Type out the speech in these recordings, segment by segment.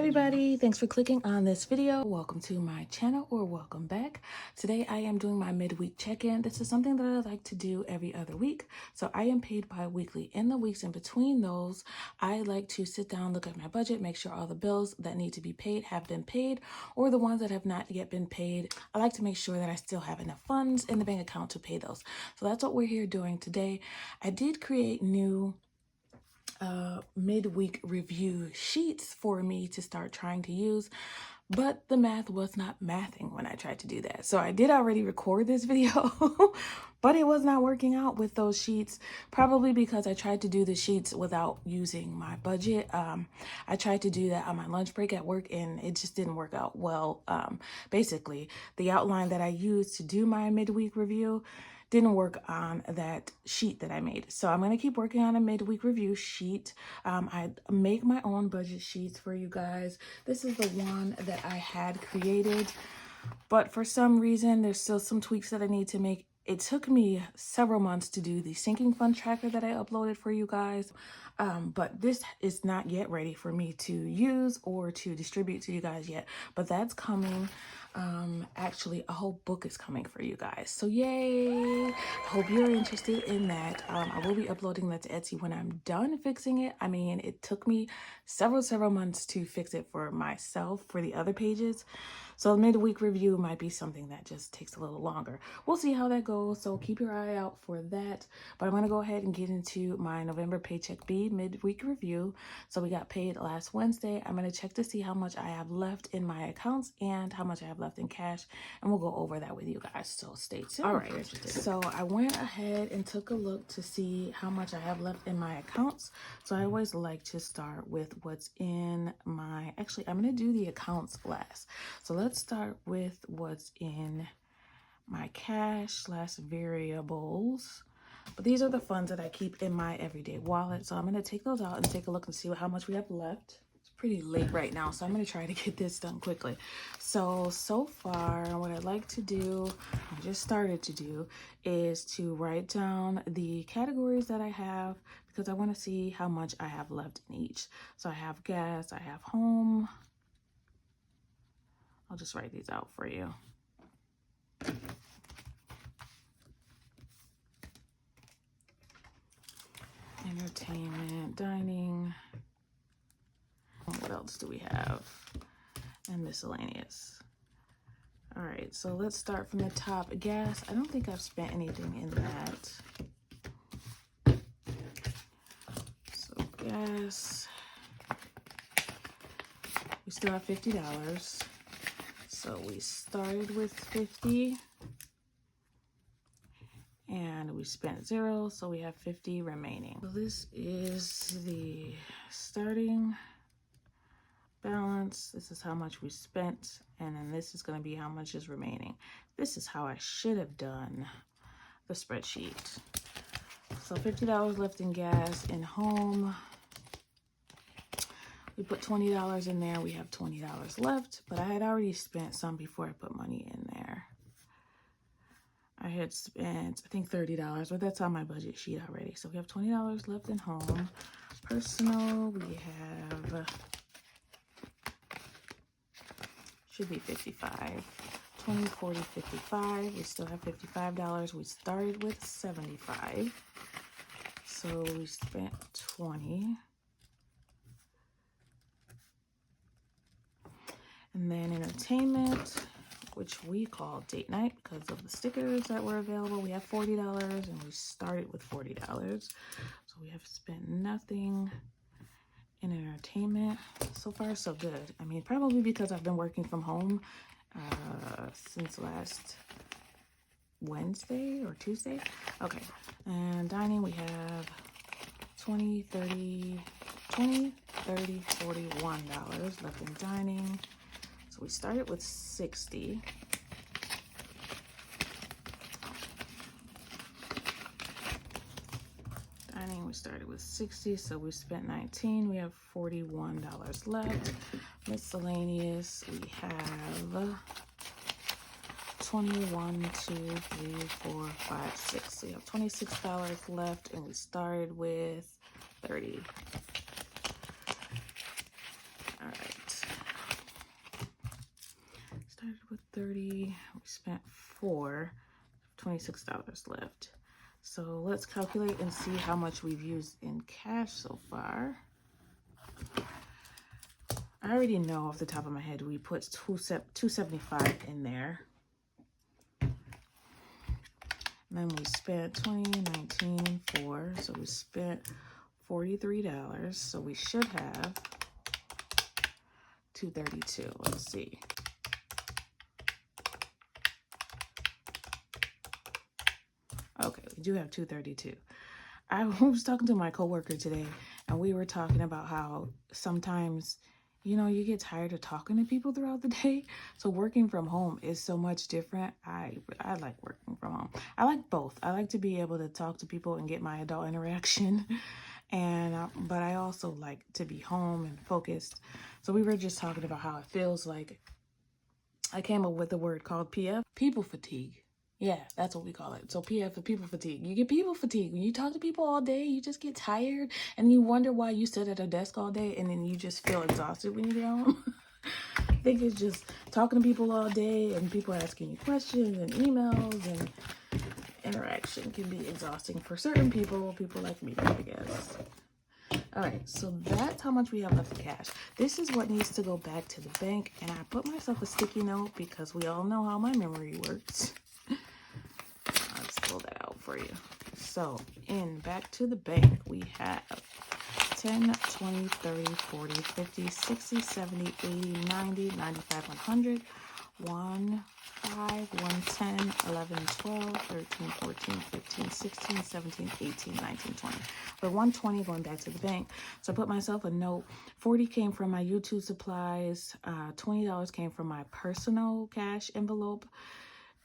everybody, thanks for clicking on this video. Welcome to my channel, or welcome back. Today I am doing my midweek check-in. This is something that I like to do every other week. So I am paid bi-weekly. In the weeks in between those, I like to sit down, look at my budget, make sure all the bills that need to be paid have been paid, or the ones that have not yet been paid. I like to make sure that I still have enough funds in the bank account to pay those. So that's what we're here doing today. I did create new midweek review sheets for me to start trying to use, but the math was not mathing when I tried to do that. So I did already record this video, but it was not working out with those sheets, probably because I tried to do the sheets without using my budget. I tried to do that on my lunch break at work and it just didn't work out well. Basically, the outline that I used to do my midweek review didn't work on that sheet that I made. So I'm going to keep working on a midweek review sheet. I make my own budget sheets for you guys. This is the one that I had created, but for some reason, there's still some tweaks that I need to make. It took me several months to do the sinking fund tracker that I uploaded for you guys. But this is not yet ready for me to use or to distribute to you guys yet, but that's coming. Actually, a whole book is coming for you guys. So yay! I hope you're interested in that. I will be uploading that to Etsy when I'm done fixing it. I mean, it took me several months to fix it for myself for the other pages. So the midweek review might be something that just takes a little longer. We'll see how that goes. So keep your eye out for that. But I'm going to go ahead and get into my November Paycheck B midweek review. So we got paid last Wednesday. I'm going to check to see how much I have left in my accounts and how much I have left in cash. And we'll go over that with you guys. So stay tuned. All right. So I went ahead and took a look to see how much I have left in my accounts. So I always like to start with what's in my, actually, I'm going to do the accounts last. So let's start with what's in my cash / variables. But these are the funds that I keep in my everyday wallet. So I'm going to take those out and take a look and see how much we have left. It's pretty late right now, so I'm going to try to get this done quickly. So far, what I'd like to do, I just started to do, is to write down the categories that I have because I want to see how much I have left in each. So I have gas, I have home. I'll just write these out for you. Entertainment, dining. What else do we have? And miscellaneous. All right, so let's start from the top. Gas, I don't think I've spent anything in that. So gas, we still have $50. So we started with 50 and we spent 0, so we have 50 remaining. So this is the starting balance. This is how much we spent, and then this is going to be how much is remaining. This is how I should have done the spreadsheet. So $50 left in gas. In home, we put $20 in there. We have $20 left, but I had already spent some before I put money in there. I had spent, I think, $30, but that's on my budget sheet already. So we have $20 left in home. Personal, we have, should be 55. 20, 40, 55. We still have $55. We started with 75. So we spent 20. And then entertainment, which we call date night because of the stickers that were available. We have $40 and we started with $40. So we have spent nothing in entertainment. So far, so good. I mean, probably because I've been working from home since last Wednesday or Tuesday. Okay, and dining, we have $20, $30, $41 left in dining. So we started with 60. Dining, we started with 60, so we spent 19. We have $41 left. Miscellaneous, we have 21, 2, 3, 4, 5, 6. So we have $26 left, and we started with 30. All right. $30. We spent $4, $26 left. So let's calculate and see how much we've used in cash so far. I already know off the top of my head we put $275 in there. And then we spent $20, $19, $4. So we spent $43. So we should have $232. Let's see. Okay, we do have $232. I was talking to my coworker today, and we were talking about how sometimes, you know, you get tired of talking to people throughout the day. So working from home is so much different. I like working from home. I like both. I like to be able to talk to people and get my adult interaction, and but I also like to be home and focused. So we were just talking about how it feels like. I came up with a word called PF, people fatigue. Yeah, that's what we call it. So PF for people fatigue. You get people fatigue. When you talk to people all day, you just get tired and you wonder why you sit at a desk all day and then you just feel exhausted when you get home. I think it's just talking to people all day and people asking you questions and emails and interaction can be exhausting for certain people like me, I guess. All right, so that's how much we have left in cash. This is what needs to go back to the bank, and I put myself a sticky note because we all know how my memory works. Pull that out for you. So back to the bank, we have 10, 20, 30, 40, 50, 60, 70, 80, 90, 95, 100, 1, 5, 1, 10, 11, 12, 13, 14, 15, 16, 17, 18, 19, 20. But 120 going back to the bank. So I put myself a note. 40 came from my YouTube supplies. $20 came from my personal cash envelope.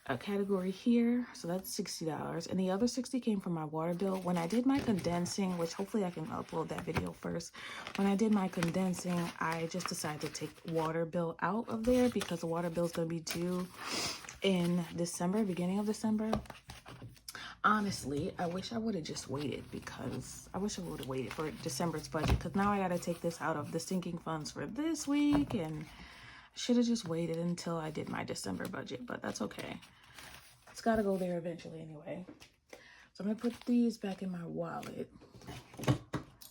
A category here, so that's $60, and the other 60 came from my water bill. When I did my condensing, which hopefully I can upload that video first, when I did my condensing, I just decided to take water bill out of there because the water bill is going to be due in December, beginning of December. Honestly, I wish I would have just waited for December's budget, because now I got to take this out of the sinking funds for this week, and should have just waited until I did my December budget, but that's okay. It's got to go there eventually anyway. So I'm going to put these back in my wallet.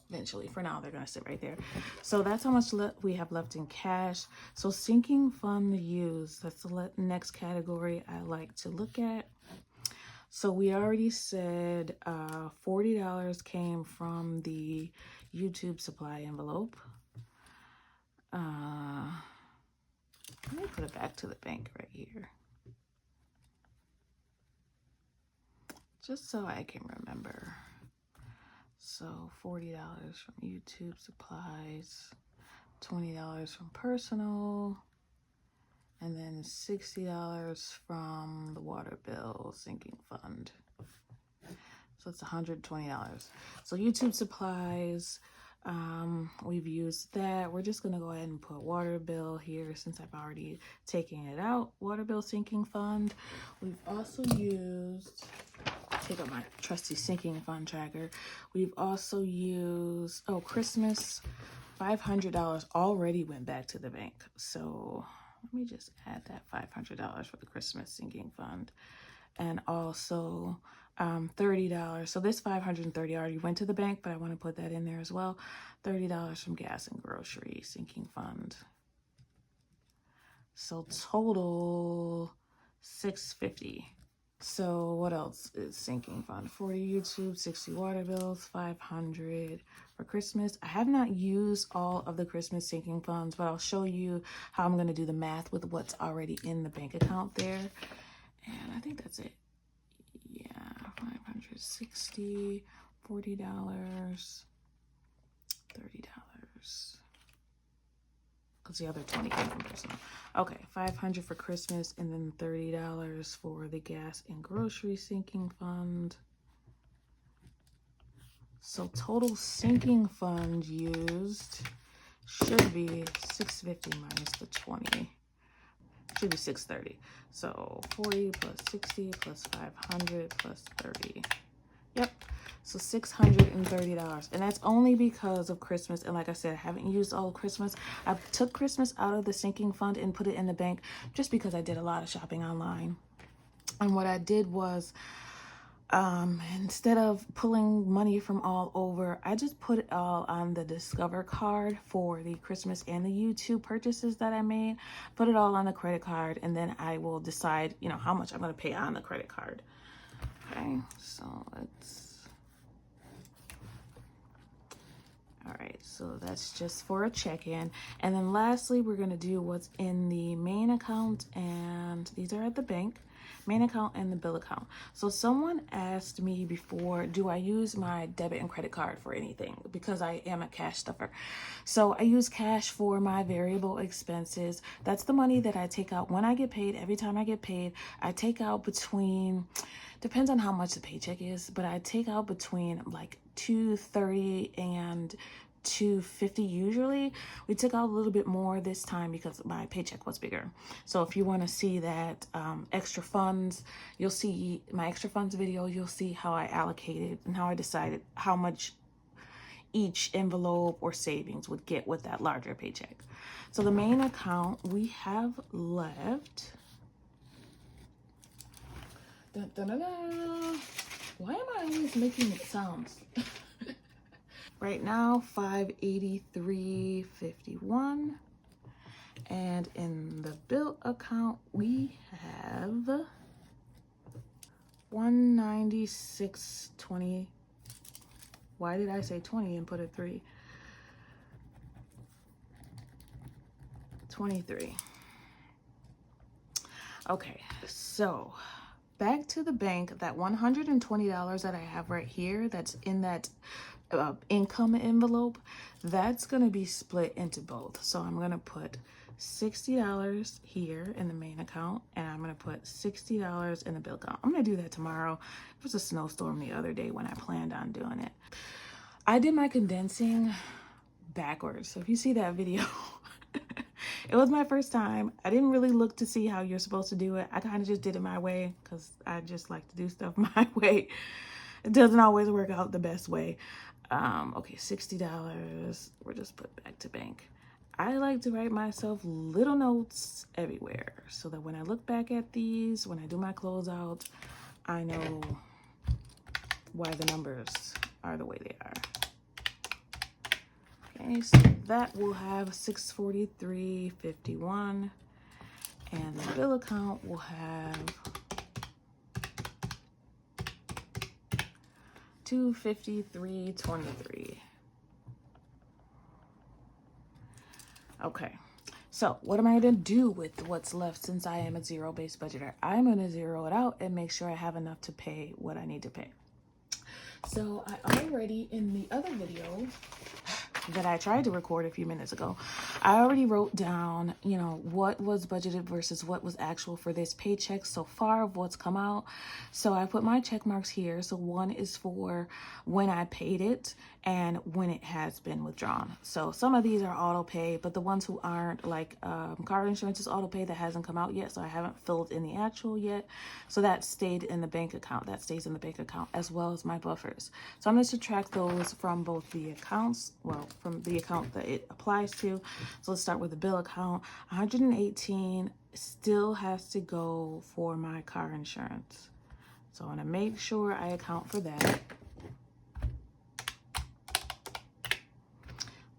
Eventually. For now, they're going to sit right there. So that's how much we have left in cash. So sinking fund used, that's the next category I like to look at. So we already said $40 came from the YouTube supply envelope. Let me put it back to the bank right here, just so I can remember. So $40 from YouTube supplies, $20 from personal, and then $60 from the water bill sinking fund. So it's $120. So YouTube supplies, we've used that. We're just gonna go ahead and put water bill here since I've already taken it out. Water bill sinking fund. We've also used, take out my trusty sinking fund tracker. We've also used, Christmas, $500 already went back to the bank. So let me just add that $500 for the Christmas sinking fund. And also $30. So this $530 already went to the bank, but I want to put that in there as well. $30 from gas and grocery sinking fund. So total $650. So what else is sinking fund? 40 YouTube, 60 water bills, 500 for Christmas. I have not used all of the Christmas sinking funds, but I'll show you how I'm going to do the math with what's already in the bank account there. And I think that's it. Yeah, 560, $40, $30. Because the other 20 came from personal. Okay, 500 for Christmas, and then $30 for the gas and grocery sinking fund. So total sinking fund used should be $650 minus the 20. Should be $630. So 40 plus 60 plus 500 plus 30. Yep. So $630. And that's only because of Christmas. And like I said, I haven't used all of Christmas. I took Christmas out of the sinking fund and put it in the bank just because I did a lot of shopping online. And what I did was, instead of pulling money from all over, I just put it all on the Discover card for the Christmas and the YouTube purchases that I made. Put it all on the credit card, and then I will decide, you know, how much I'm going to pay on the credit card. Okay, so all right, so that's just for a check-in. And then lastly, we're going to do what's in the main account, and these are at the bank. Main account and the bill account. So someone asked me before, do I use my debit and credit card for anything? Because I am a cash stuffer. So I use cash for my variable expenses. That's the money that I take out when I get paid. Every time I get paid, I take out between, depends on how much the paycheck is, but I take out between like $230 and $250 usually. We took out a little bit more this time because my paycheck was bigger. So if you want to see that extra funds, you'll see my extra funds video. You'll see how I allocated and how I decided how much each envelope or savings would get with that larger paycheck. So the main account we have left. Dun, dun, dun, dun. Why am I always making it sounds? Right now, $583.51. And in the bill account, we have $196.20. Why did I say 20 and put a 3? 23. Okay, so back to the bank. That $120 that I have right here, that's in that income envelope, that's going to be split into both. So I'm going to put $60 here in the main account, and I'm going to put $60 in the bill account. I'm going to do that tomorrow. It was a snowstorm the other day when I planned on doing it. I did my condensing backwards. So if you see that video, it was my first time. I didn't really look to see how you're supposed to do it. I kind of just did it my way because I just like to do stuff my way. It doesn't always work out the best way. Okay, $60. We'll just put back to bank. I like to write myself little notes everywhere so that when I look back at these, when I do my closeout, I know why the numbers are the way they are. Okay, so that will have $643.51, and the bill account will have $253.23. Okay, so what am I going to do with what's left since I am a zero-based budgeter? I'm going to zero it out and make sure I have enough to pay what I need to pay. So I already, in the other video that I tried to record a few minutes ago, I already wrote down, you know, what was budgeted versus what was actual for this paycheck so far of what's come out. So I put my check marks here. So one is for when I paid it and when it has been withdrawn. So some of these are auto pay, but the ones who aren't, like car insurance is auto pay, that hasn't come out yet. So I haven't filled in the actual yet. So that stayed in the bank account. That stays in the bank account, as well as my buffers. So I'm going to subtract those from both the accounts, well, from the account that it applies to. So let's start with the bill account. 118 still has to go for my car insurance. So I want to make sure I account for that.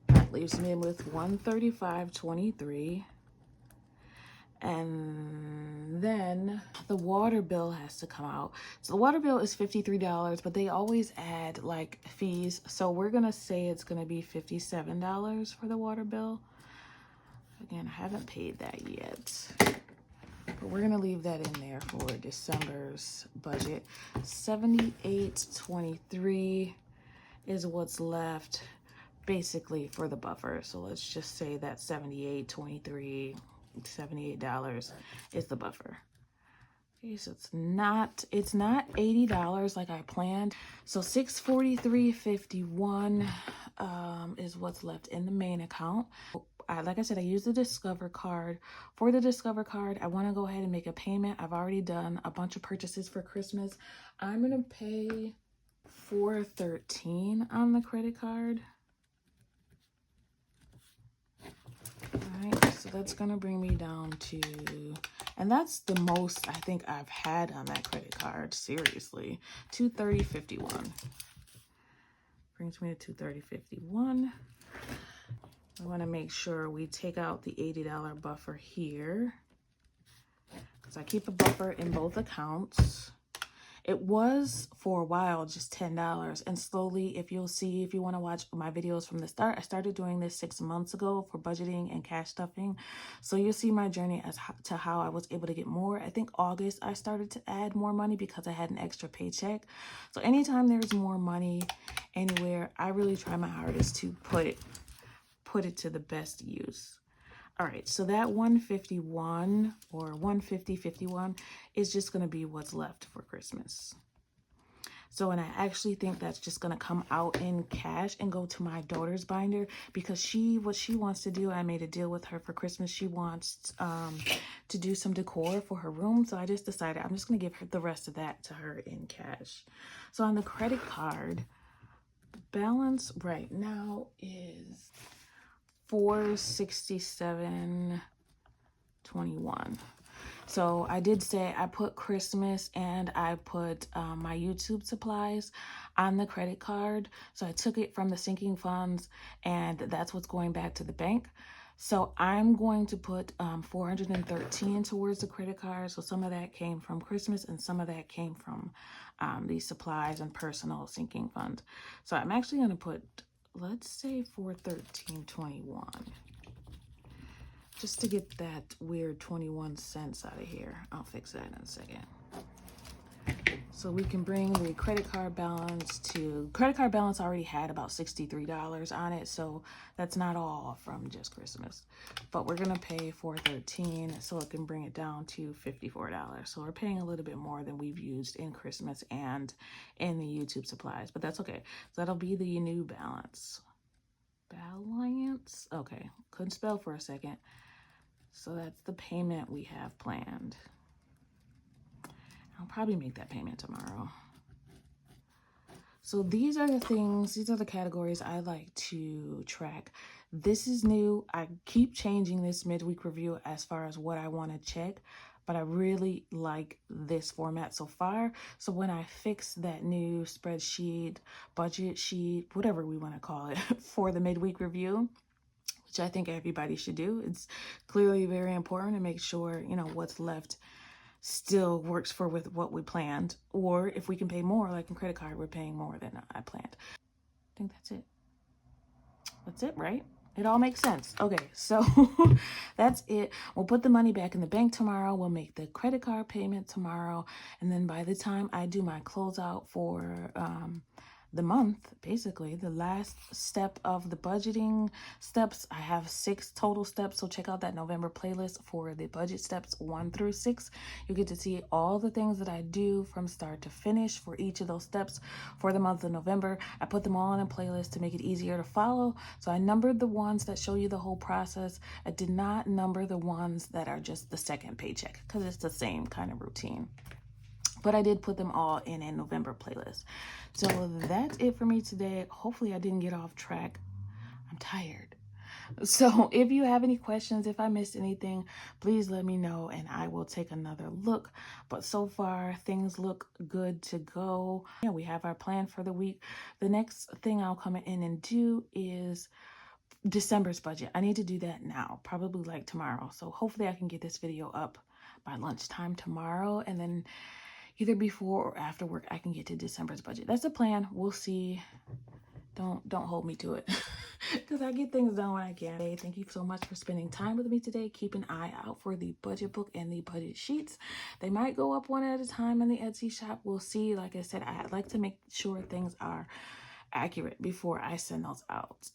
That leaves me with $135.23. And then the water bill has to come out. So the water bill is $53, but they always add like fees. So we're going to say it's going to be $57 for the water bill. Again, I haven't paid that yet, but we're going to leave that in there for December's budget. $78.23 is what's left basically for the buffer. So let's just say that $78.23. $78 is the buffer. Okay, so it's not $80 like I planned. So $643.51 is what's left in the main account. Like I said, I use the Discover card. For the Discover card, I want to go ahead and make a payment. I've already done a bunch of purchases for Christmas. I'm gonna pay $413 on the credit card. All right, so that's gonna bring me down to, and that's the most I think I've had on that credit card, seriously, $230.51. Brings me to $230.51. I want to make sure we take out the $80 buffer here, because I keep a buffer in both accounts. It was for a while just $10, and slowly, if you'll see, if you want to watch my videos from the start, I started doing this 6 months ago for budgeting and cash stuffing. So you'll see my journey as to how I was able to get more. I think August I started to add more money because I had an extra paycheck. So anytime there's more money anywhere, I really try my hardest to put it to the best use. All right, so that 151 or 150.51 is just going to be what's left for Christmas. So, and I actually think that's just going to come out in cash and go to my daughter's binder, because what she wants to do, I made a deal with her for Christmas. She wants to do some decor for her room. So I just decided I'm just going to give her the rest of that to her in cash. So on the credit card, the balance right now is $467.21. So I did say I put Christmas and I put my YouTube supplies on the credit card. So I took it from the sinking funds, and that's what's going back to the bank. So I'm going to put $413 towards the credit card. So some of that came from Christmas and some of that came from these supplies and personal sinking funds. So I'm actually going to put, let's say, $413.21, just to get that weird 21 cents out of here. I'll fix that in a second. So we can bring the credit card balance to, credit card balance already had about $63 on it, so that's not all from just Christmas. But we're gonna pay $413, so it can bring it down to $54. So we're paying a little bit more than we've used in Christmas and in the YouTube supplies, but that's okay. So that'll be the new balance. Balance? Okay, couldn't spell for a second. So that's the payment we have planned. I'll probably make that payment tomorrow. So these are the things, these are the categories I like to track. This is new. I keep changing this midweek review as far as what I want to check, but I really like this format so far. So when I fix that new spreadsheet, budget sheet, whatever we want to call it, for the midweek review, which I think everybody should do, it's clearly very important to make sure, you know, what's left still works for with what we planned, or if we can pay more, like in credit card, we're paying more than I planned. I think that's it. That's it, right? It all makes sense. Okay, so that's it. We'll put the money back in the bank tomorrow. We'll make the credit card payment tomorrow. And then by the time I do my closeout for the month, basically the last step of the budgeting steps, I have 6 total steps, so check out that November playlist for the budget steps 1 through 6. You get to see all the things that I do from start to finish for each of those steps for the month of November. I put them all in a playlist to make it easier to follow. So I numbered the ones that show you the whole process. I did not number the ones that are just the second paycheck, because it's the same kind of routine. But I did put them all in a November playlist. So that's it for me today. Hopefully I didn't get off track. I'm tired. So if you have any questions, if I missed anything, please let me know and I will take another look. But so far, things look good to go. Yeah, we have our plan for the week. The next thing I'll come in and do is December's budget. I need to do that now, probably like tomorrow. So hopefully I can get this video up by lunchtime tomorrow, and then either before or after work, I can get to December's budget. That's the plan. We'll see. Don't hold me to it, because I get things done when I can. Hey, thank you so much for spending time with me today. Keep an eye out for the budget book and the budget sheets. They might go up one at a time in the Etsy shop. We'll see. Like I said, I like to make sure things are accurate before I send those out.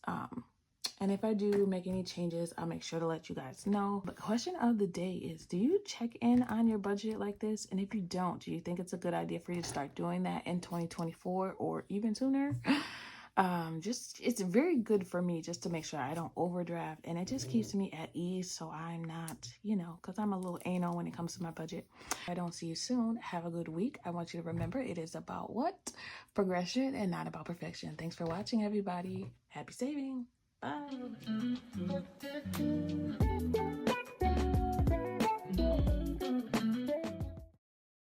And if I do make any changes, I'll make sure to let you guys know. But question of the day is, do you check in on your budget like this? And if you don't, do you think it's a good idea for you to start doing that in 2024 or even sooner? Just it's very good for me just to make sure I don't overdraft, and it just keeps me at ease, so I'm not, because I'm a little anal when it comes to my budget. If I don't see you soon, have a good week. I want you to remember it is about what? Progression and not about perfection. Thanks for watching, everybody. Happy saving. Bye.